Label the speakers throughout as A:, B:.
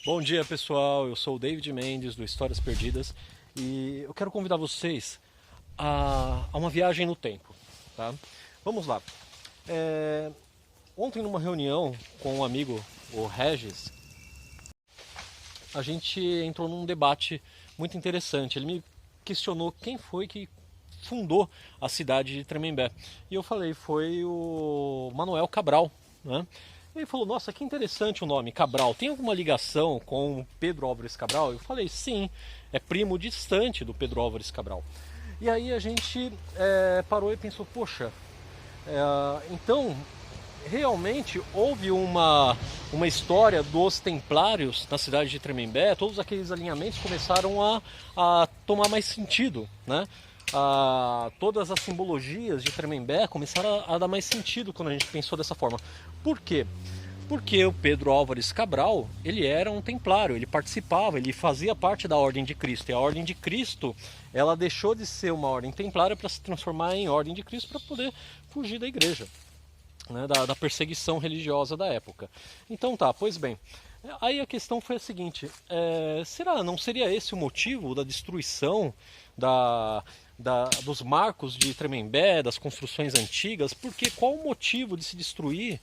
A: Bom dia, pessoal. Eu sou o David Mendes do Histórias Perdidas e eu quero convidar vocês a uma viagem no tempo, tá? Vamos lá. Ontem, numa reunião com um amigo, o Regis, a gente entrou num debate muito interessante. Ele me questionou quem foi que fundou a cidade de Tremembé. E eu falei, foi o Manuel Cabral, né? Ele falou, nossa, que interessante o nome, Cabral. Tem alguma ligação com Pedro Álvares Cabral? Eu falei, sim, é primo distante do Pedro Álvares Cabral. E aí a gente parou e pensou, poxa, então realmente houve uma história dos templários na cidade de Tremembé. Todos aqueles alinhamentos começaram a tomar mais sentido, né? Todas as simbologias de Tremembé começaram a dar mais sentido quando a gente pensou dessa forma. Por quê? Porque o Pedro Álvares Cabral, ele era um templário, ele participava, ele fazia parte da Ordem de Cristo. E a Ordem de Cristo, ela deixou de ser uma ordem templária para se transformar em Ordem de Cristo para poder fugir da igreja, né, da perseguição religiosa da época. Então tá, pois bem. Aí a questão foi a seguinte, não seria esse o motivo da destruição dos marcos de Tremembé, das construções antigas? Porque qual o motivo de se destruir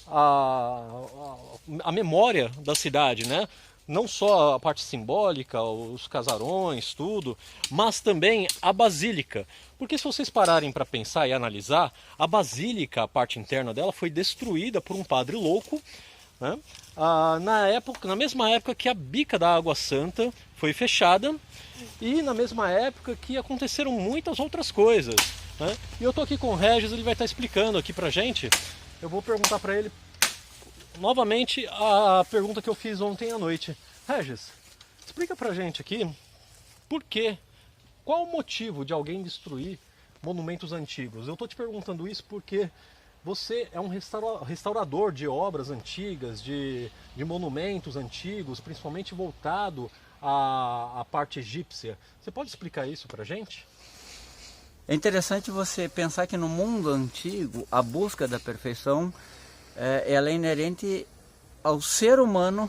A: a memória da cidade, né? Não só a parte simbólica, os casarões, tudo, mas também a basílica. Porque se vocês pararem para pensar e analisar, a basílica, a parte interna dela, foi destruída por um padre louco, né? Na mesma época que a bica da Água Santa foi fechada e na mesma época que aconteceram muitas outras coisas, né? E eu tô aqui com o Regis, ele vai estar explicando aqui pra gente. Eu vou perguntar para ele novamente a pergunta que eu fiz ontem à noite. Regis, explica pra gente aqui por quê, qual o motivo de alguém destruir monumentos antigos? Eu tô te perguntando isso porque você é um restaurador de obras antigas, de monumentos antigos, principalmente voltado à parte egípcia. Você pode explicar isso pra gente?
B: É interessante você pensar que no mundo antigo a busca da perfeição ela é inerente ao ser humano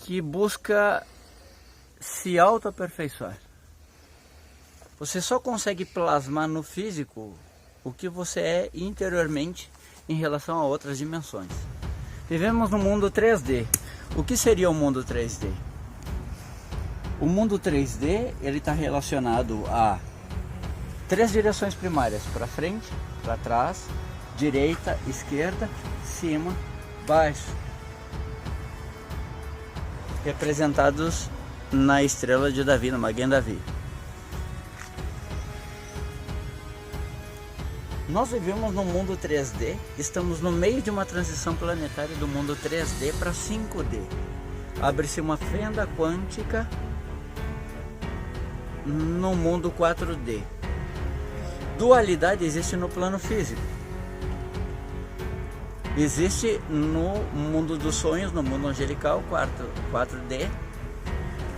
B: que busca se auto-aperfeiçoar. Você só consegue plasmar no físico o que você é interiormente em relação a outras dimensões. Vivemos no mundo 3D. O que seria o mundo 3D? O mundo 3D ele está relacionado a três direções primárias: para frente, para trás, direita, esquerda, cima, baixo, representados na estrela de Davi, no Maguen Davi. Nós vivemos no mundo 3D, estamos no meio de uma transição planetária do mundo 3D para 5D. Abre-se uma fenda quântica no mundo 4D. Dualidade existe no plano físico. Existe no mundo dos sonhos, no mundo angelical, 4D.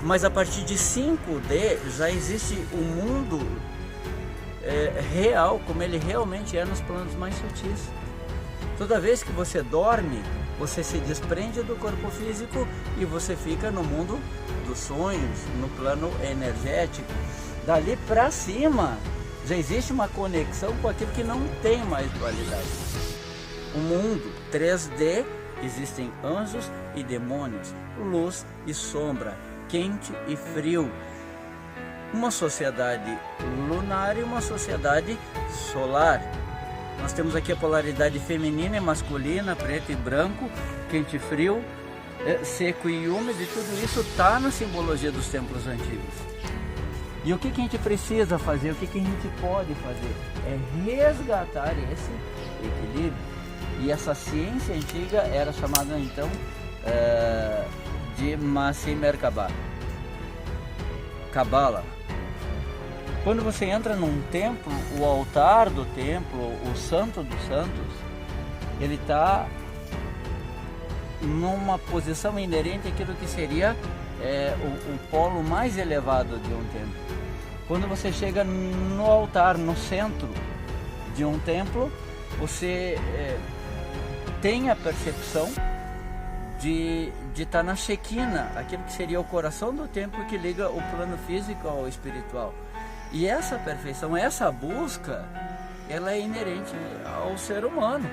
B: Mas a partir de 5D já existe o mundo real, como ele realmente é nos planos mais sutis. Toda vez que você dorme, você se desprende do corpo físico e você fica no mundo dos sonhos, no plano energético. Dali para cima já existe uma conexão com aquilo que não tem mais dualidade. O mundo 3D, existem anjos e demônios, luz e sombra, quente e frio. Uma sociedade lunar e uma sociedade solar. Nós temos aqui a polaridade feminina e masculina, preto e branco, quente e frio, seco e úmido, e tudo isso está na simbologia dos templos antigos. E o que a gente precisa fazer, o que a gente pode fazer? É resgatar esse equilíbrio. E essa ciência antiga era chamada então de Masih Merkabah, Cabala. Quando você entra num templo, o altar do templo, o santo dos santos, ele está numa posição inerente àquilo que seria o polo mais elevado de um templo. Quando você chega no altar, no centro de um templo, você tem a percepção de estar na Shekinah, aquilo que seria o coração do templo que liga o plano físico ao espiritual. E essa perfeição, essa busca, ela é inerente ao ser humano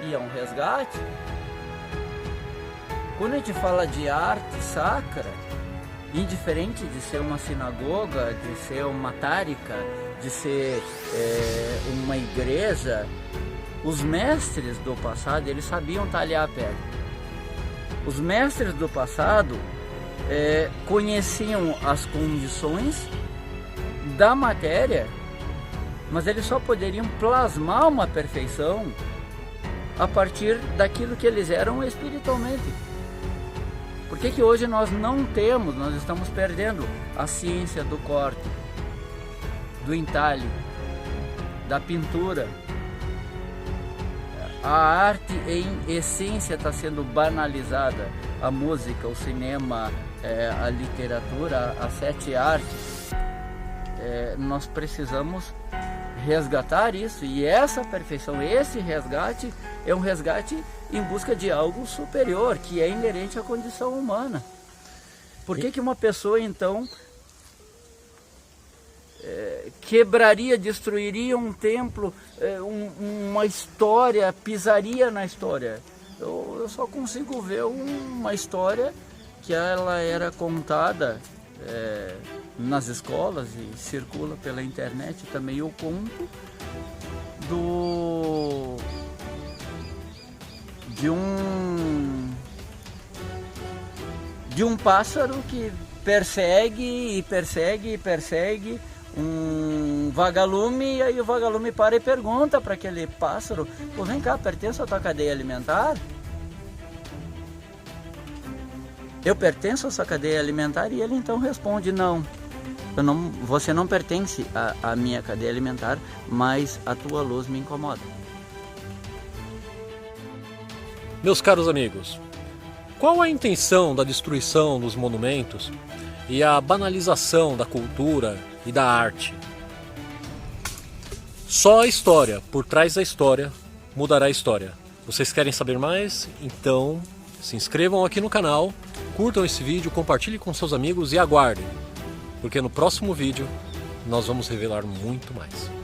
B: e é um resgate. Quando a gente fala de arte sacra, indiferente de ser uma sinagoga, de ser uma tárika, de ser uma igreja, os mestres do passado, eles sabiam talhar a pedra. Os mestres do passado conheciam as condições da matéria, mas eles só poderiam plasmar uma perfeição a partir daquilo que eles eram espiritualmente. Por que hoje nós não temos, nós estamos perdendo a ciência do corte, do entalhe, da pintura? A arte em essência está sendo banalizada, a música, o cinema, a literatura, as 7 artes. Nós precisamos resgatar isso, e essa perfeição, esse resgate é um resgate em busca de algo superior, que é inerente à condição humana. Por que uma pessoa então quebraria, destruiria um templo, uma história, pisaria na história? Eu só consigo ver uma história que ela era contada nas escolas e circula pela internet também, o conto de um pássaro que persegue um vagalume, e aí o vagalume para e pergunta para aquele pássaro: pô, vem cá, pertence à tua cadeia alimentar? Eu pertenço à sua cadeia alimentar? E ele então responde: não, você não pertence à minha cadeia alimentar, mas a tua luz me incomoda.
A: Meus caros amigos, qual a intenção da destruição dos monumentos e a banalização da cultura e da arte? Só a história, por trás da história, mudará a história. Vocês querem saber mais? Então se inscrevam aqui no canal, curtam esse vídeo, compartilhem com seus amigos e aguardem, porque no próximo vídeo nós vamos revelar muito mais.